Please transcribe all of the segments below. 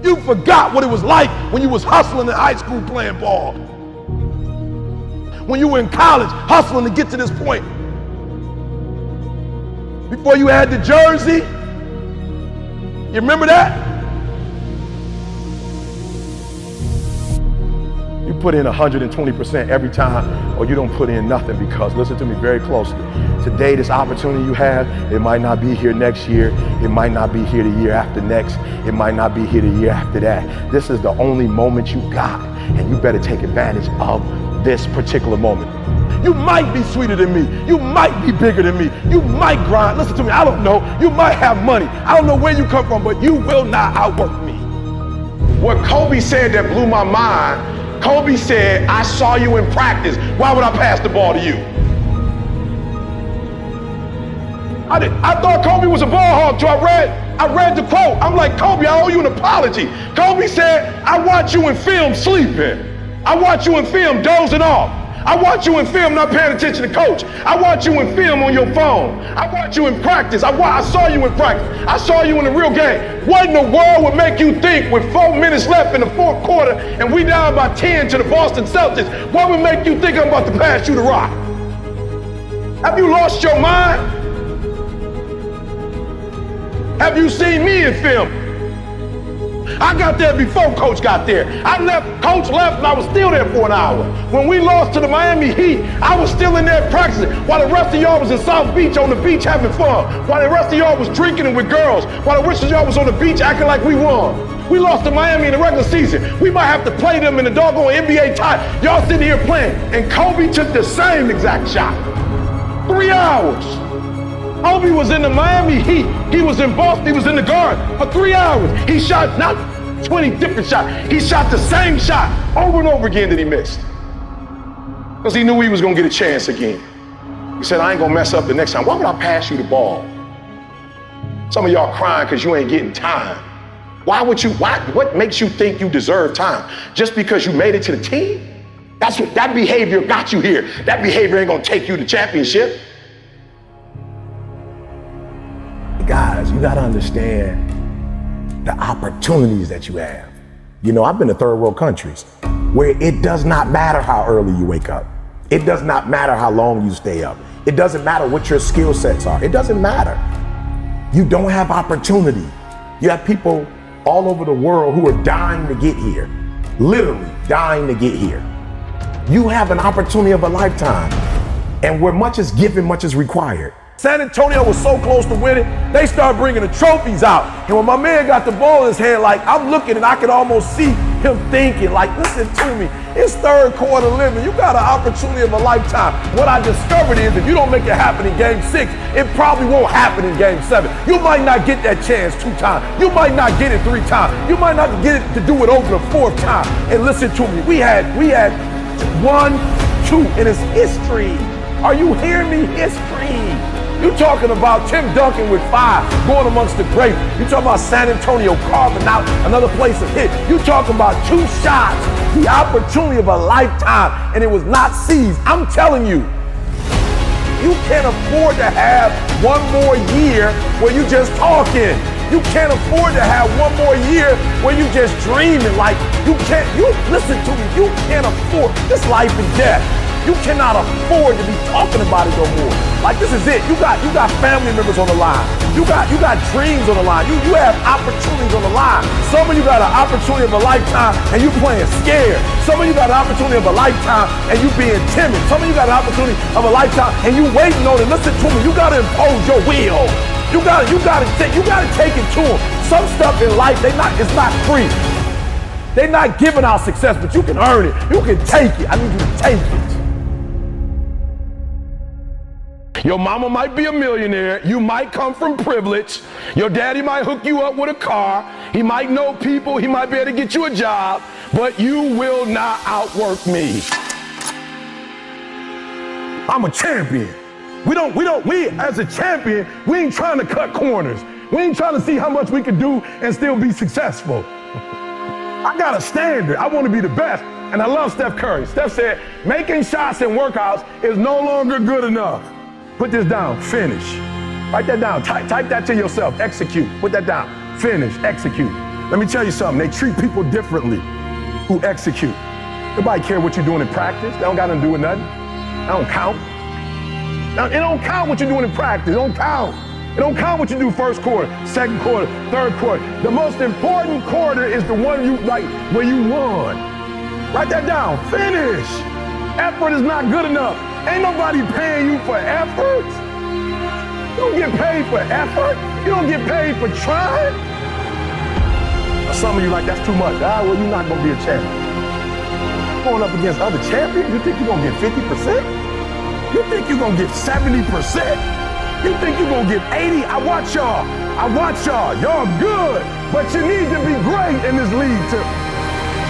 You forgot what it was like when you was hustling in high school playing ball. When you were in college hustling to get to this point. Before you had the jersey. You remember that? You put in 120% every time, or you don't put in nothing, because listen to me very closely. Today, this opportunity you have, it might not be here next year. It might not be here the year after next. It might not be here the year after that. This is the only moment you got, and you better take advantage of this particular moment. You might be sweeter than me. You might be bigger than me. You might grind. Listen to me, I don't know. You might have money. I don't know where you come from, but you will not outwork me. What Kobe said that blew my mind, Kobe said, I saw you in practice. Why would I pass the ball to you? I thought Kobe was a ball hog till I read the quote. I'm like, Kobe, I owe you an apology. Kobe said, I watch you in film sleeping. I watch you in film dozing off. I watch you in film not paying attention to coach. I watch you in film on your phone. I watch you in practice. I saw you in practice. I saw you in the real game. What in the world would make you think with 4 minutes left in the fourth quarter and we down by 10 to the Boston Celtics, what would make you think I'm about to pass you the rock? Have you lost your mind? Have you seen me in film? I got there before Coach got there. Coach left and I was still there for an hour. When we lost to the Miami Heat, I was still in there practicing while the rest of y'all was in South Beach on the beach having fun. While the rest of y'all was drinking and with girls. While the rest of y'all was on the beach acting like we won. We lost to Miami in the regular season. We might have to play them in the doggone NBA title. Y'all sitting here playing. And Kobe took the same exact shot. 3 hours. Kobe was in the Miami Heat. He was in Boston. He was in the Garden for 3 hours. He shot not 20 different shots. He shot the same shot over and over again that he missed. Because he knew he was going to get a chance again. He said, I ain't going to mess up the next time. Why would I pass you the ball? Some of y'all crying because you ain't getting time. What makes you think you deserve time? Just because you made it to the team? That behavior got you here. That behavior ain't going to take you to championship. Guys, you got to understand the opportunities that you have. You know, I've been to third world countries where it does not matter how early you wake up. It does not matter how long you stay up. It doesn't matter what your skill sets are. It doesn't matter. You don't have opportunity. You have people all over the world who are dying to get here, literally dying to get here. You have an opportunity of a lifetime, and where much is given, much is required. San Antonio was so close to winning, they started bringing the trophies out. And when my man got the ball in his hand, like, I'm looking and I could almost see him thinking, like, listen to me, it's third quarter living. You got an opportunity of a lifetime. What I discovered is if you don't make it happen in game 6, it probably won't happen in game 7. You might not get that chance 2 times. You might not get it 3 times. You might not get it to do it over the 4th time. And listen to me, we had 1, 2, and it's history. Are you hearing me? History. You talking about Tim Duncan with 5 going amongst the greats. You talking about San Antonio carving out another place of hit. You talking about 2 shots, the opportunity of a lifetime, and it was not seized. I'm telling you, you can't afford to have 1 more year where you just talking. You can't afford to have 1 more year where you just dreaming. Like, you listen to me, you can't afford this life and death. You cannot afford to be talking about it no more. Like, this is it. You got family members on the line. You got dreams on the line. You have opportunities on the line. Some of you got an opportunity of a lifetime and you playing scared. Some of you got an opportunity of a lifetime and you being timid. Some of you got an opportunity of a lifetime and you waiting on it. Listen to me. You got to impose your will. You got to take it to them. Some stuff in life, it's not free. They're not giving out success, but you can earn it. You can take it. I need you to take it. Your mama might be a millionaire. You might come from privilege. Your daddy might hook you up with a car. He might know people. He might be able to get you a job, but you will not outwork me. I'm a champion. We as a champion, we ain't trying to cut corners. We ain't trying to see how much we can do and still be successful. I got a standard. I want to be the best. And I love Steph Curry. Steph said, making shots and workouts is no longer good enough. Put this down, finish. Write that down, type that to yourself, execute. Put that down, finish, execute. Let me tell you something. They treat people differently who execute. Nobody care what you're doing in practice. They don't got nothing to do with nothing. That don't count. Now, it don't count what you're doing in practice. It don't count. It don't count what you do first quarter, second quarter, third quarter. The most important quarter is the one you like where you won. Write that down. Finish. Effort is not good enough. Ain't nobody paying you for effort. You don't get paid for effort. You don't get paid for trying. Some of you like, that's too much. Well, you're not gonna be a champion. Going up against other champions, you think you're gonna get 50%? You think you're gonna get 70%? You think you're gonna get 80? I watch y'all. Y'all good, but you need to be great in this league too.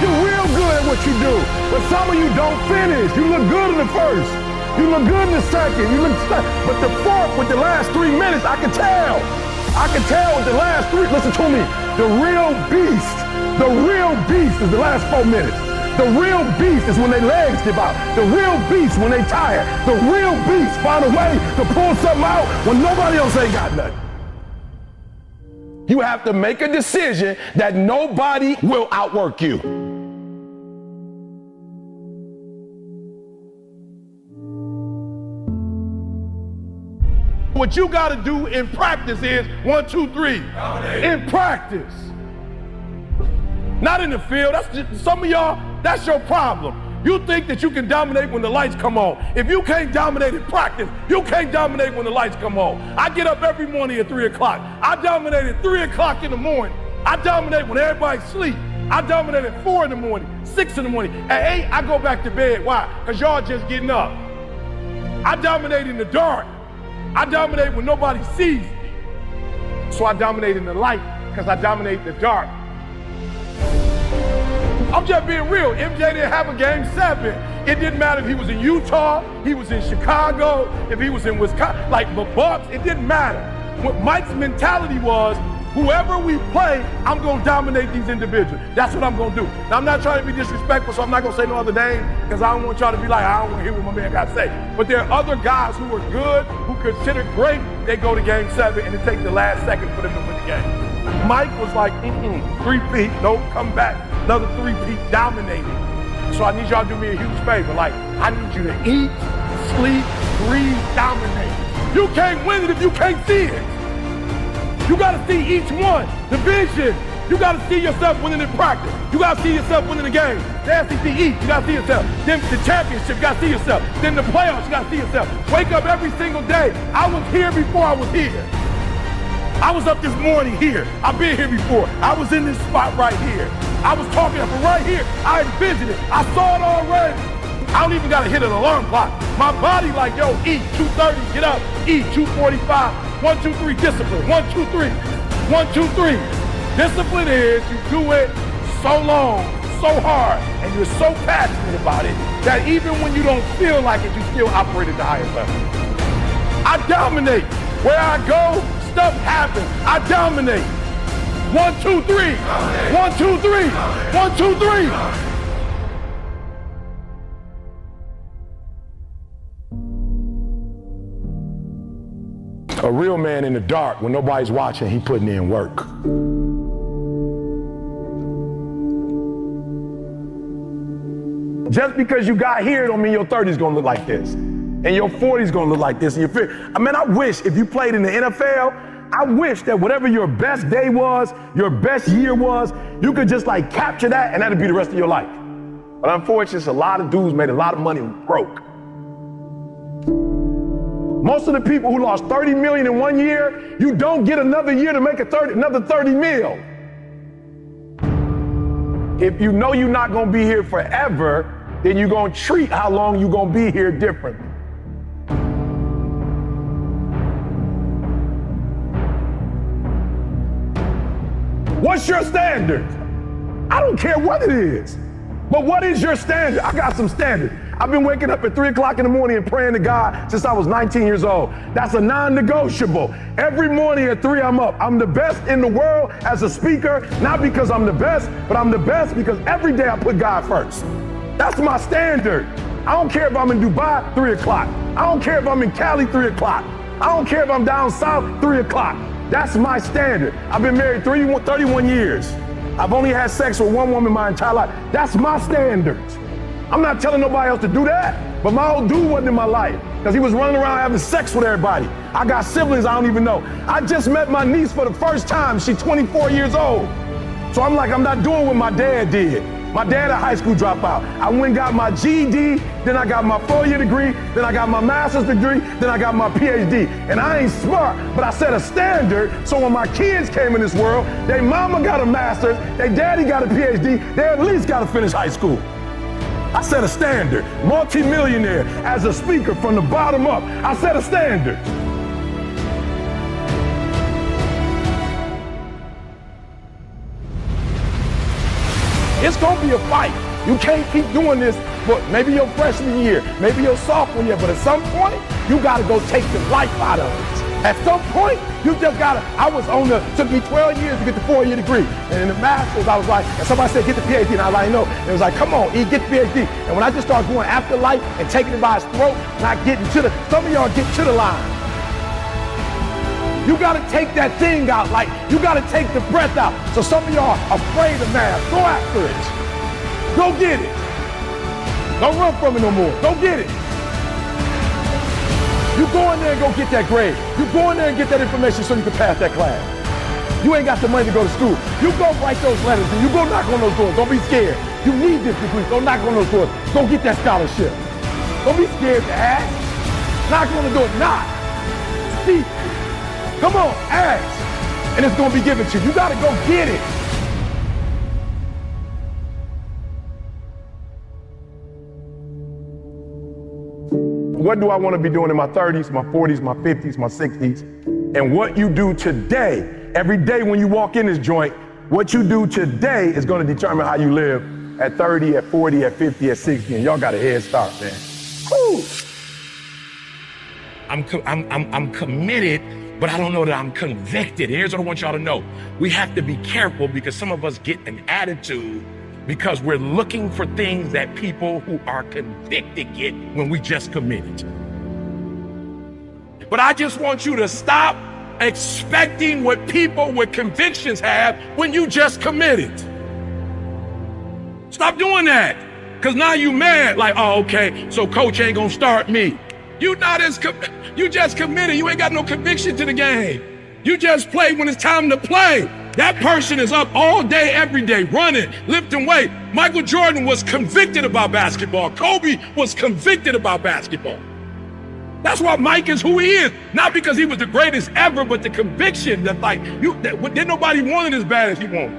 You're real good at what you do, but some of you don't finish. You look good in the first. You look good in the second. But the fourth with the last 3 minutes, I can tell. With the last three. Listen to me. The real beast is the last 4 minutes. The real beast is when their legs give out. The real beast when they tired. The real beast find a way to pull something out when nobody else ain't got nothing. You have to make a decision that nobody will outwork you. What you got to do in practice is 1, 2, 3. In practice. Not in the field. That's just, some of y'all, that's your problem. You think that you can dominate when the lights come on. If you can't dominate in practice, you can't dominate when the lights come on. I get up every morning at 3 o'clock. I dominate at 3 o'clock in the morning. I dominate when everybody's asleep. I dominate at 4 in the morning, 6 in the morning. At 8, I go back to bed. Why? Because y'all just getting up. I dominate in the dark. I dominate when nobody sees me. So I dominate in the light because I dominate in the dark. I'm just being real. MJ didn't have a game 7. It didn't matter if he was in Utah, he was in Chicago, if he was in Wisconsin, like the Bucks, it didn't matter. What Mike's mentality was, whoever we play, I'm going to dominate these individuals. That's what I'm going to do. Now, I'm not trying to be disrespectful, so I'm not going to say no other name because I don't want y'all to be like, I don't want to hear what my man got to say. But there are other guys who are good, who consider great, they go to game 7 and it takes the last second for them to win the game. Mike was like, 3-peat, nope, come back. Another 3-peat, dominating. So I need y'all to do me a huge favor. Like, I need you to eat, sleep, breathe, dominate. You can't win it if you can't see it. You gotta see each one. The vision. You gotta see yourself winning in practice. You gotta see yourself winning the game. The SEC East, you gotta see yourself. Then the championship, you gotta see yourself. Then the playoffs, you gotta see yourself. Wake up every single day. I was here before I was here. I was up this morning here. I've been here before. I was in this spot right here. I was talking from right here. I envisioned it. I saw it already. I don't even gotta hit an alarm clock. My body like, yo, eat, 2:30, get up, eat, 2:45, 1, 2, 3, discipline, 1, 2, 3, 1, 2, 3. Discipline is you do it so long, so hard, and you're so passionate about it that even when you don't feel like it, you still operate at the highest level. I dominate. Where I go, stuff happens. I dominate. 1, 2, 3. 1, 2, 3. 1, 2, 3. A real man in the dark, when nobody's watching, he putting in work. Just because you got here don't mean your 30's gonna look like this. And your 40's gonna look like this. And your 50. I mean, I wish if you played in the NFL, I wish that whatever your best day was, your best year was, you could just like capture that and that'd be the rest of your life. But unfortunately, a lot of dudes made a lot of money broke. Most of the people who lost 30 million in 1 year, you don't get another year to make another 30 mil. If you know you're not gonna be here forever, then you're gonna treat how long you're gonna be here differently. What's your standard? I don't care what it is, but what is your standard? I got some standard. I've been waking up at 3 o'clock in the morning and praying to God since I was 19 years old. That's a non-negotiable. Every morning at 3, I'm up. I'm the best in the world as a speaker, not because I'm the best, but I'm the best because every day I put God first. That's my standard. I don't care if I'm in Dubai, 3 o'clock. I don't care if I'm in Cali, 3 o'clock. I don't care if I'm down south, 3 o'clock. That's my standard. I've been married 31 years. I've only had sex with one woman my entire life. That's my standards. I'm not telling nobody else to do that, but my old dude wasn't in my life because he was running around having sex with everybody. I got siblings I don't even know. I just met my niece for the first time. She's 24 years old. So I'm like, I'm not doing what my dad did. My dad a high school dropout. I went and got my GED, then I got my 4-year degree, then I got my master's degree, then I got my PhD. And I ain't smart, but I set a standard so when my kids came in this world, their mama got a master's, their daddy got a PhD, they at least got to finish high school. I set a standard. Multi-millionaire as a speaker from the bottom up. I set a standard. It's gonna be a fight. You can't keep doing this for maybe your freshman year, maybe your sophomore year, but at some point, you gotta go take the life out of it. At some point, you just gotta, took me 12 years to get the 4-year degree. And in the master's, I was like, and somebody said, get the PhD, and I was like, no. And it was like, come on, E, get the PhD. And when I just started going after life and taking it by its throat, not getting to some of y'all get to the line. You gotta take that thing out, like you gotta take the breath out. So some of y'all are afraid of math. Go after it. Go get it. Don't run from it no more. Go get it. You go in there and go get that grade. You go in there and get that information so you can pass that class. You ain't got the money to go to school. You go write those letters and you go knock on those doors. Don't be scared. You need this degree. Go knock on those doors. Go get that scholarship. Don't be scared to ask. Knock on the door. Knock. Speak. Come on, ask, and it's gonna be given to you. You gotta go get it. What do I wanna be doing in my 30s, my 40s, my 50s, my 60s? And what you do today, every day when you walk in this joint, what you do today is gonna determine how you live at 30, at 40, at 50, at 60, and y'all got a head start, man. Woo! I'm committed, but I don't know that I'm convicted. Here's what I want y'all to know. We have to be careful because some of us get an attitude because we're looking for things that people who are convicted get when we just committed. But I just want you to stop expecting what people with convictions have when you just committed. Stop doing that. Because now you mad, like, oh, okay, so coach ain't gonna start me. You just committed. You ain't got no conviction to the game. You just play when it's time to play. That person is up all day, every day, running, lifting weight. Michael Jordan was convicted about basketball. Kobe was convicted about basketball. That's why Mike is who he is. Not because he was the greatest ever, but the conviction that didn't nobody want it as bad as he wanted.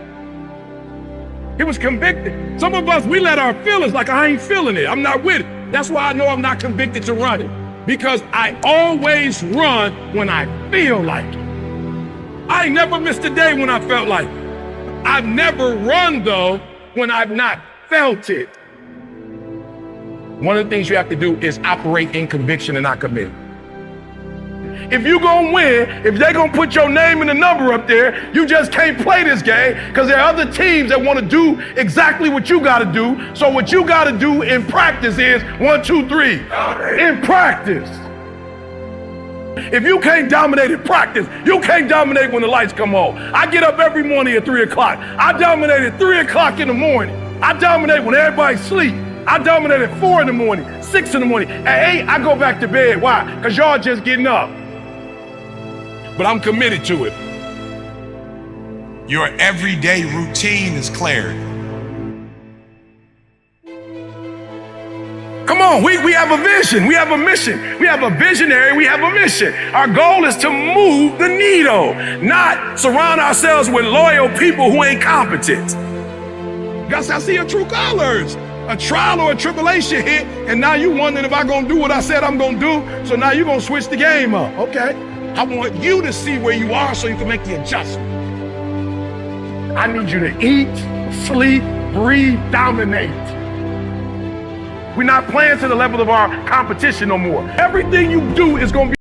He was convicted. Some of us, we let our feelings, like I ain't feeling it. I'm not with it. That's why I know I'm not convicted to run it. Because I always run when I feel like it. I never missed a day when I felt like it. I've never run, though, when I've not felt it. One of the things you have to do is operate in conviction and not commit. If you gonna win, if they gonna put your name and the number up there, you just can't play this game because there are other teams that want to do exactly what you gotta do. So what you gotta do in practice is 1, 2, 3. In practice. If you can't dominate in practice, you can't dominate when the lights come on. I get up every morning at 3 o'clock. I dominate at 3 o'clock in the morning. I dominate when everybody's asleep. I dominate at 4 in the morning, 6 in the morning. At 8, I go back to bed. Why? Because y'all just getting up. But I'm committed to it. Your everyday routine is clarity. Come on, we have a vision, we have a mission. We have a visionary, we have a mission. Our goal is to move the needle, not surround ourselves with loyal people who ain't competent. Guys, I see your true colors. A trial or a tribulation hit, and now you wondering if I'm gonna do what I said I'm gonna do, so now you're gonna switch the game up, okay? I want you to see where you are so you can make the adjustment. I need you to eat, sleep, breathe, dominate. We're not playing to the level of our competition no more. Everything you do is gonna be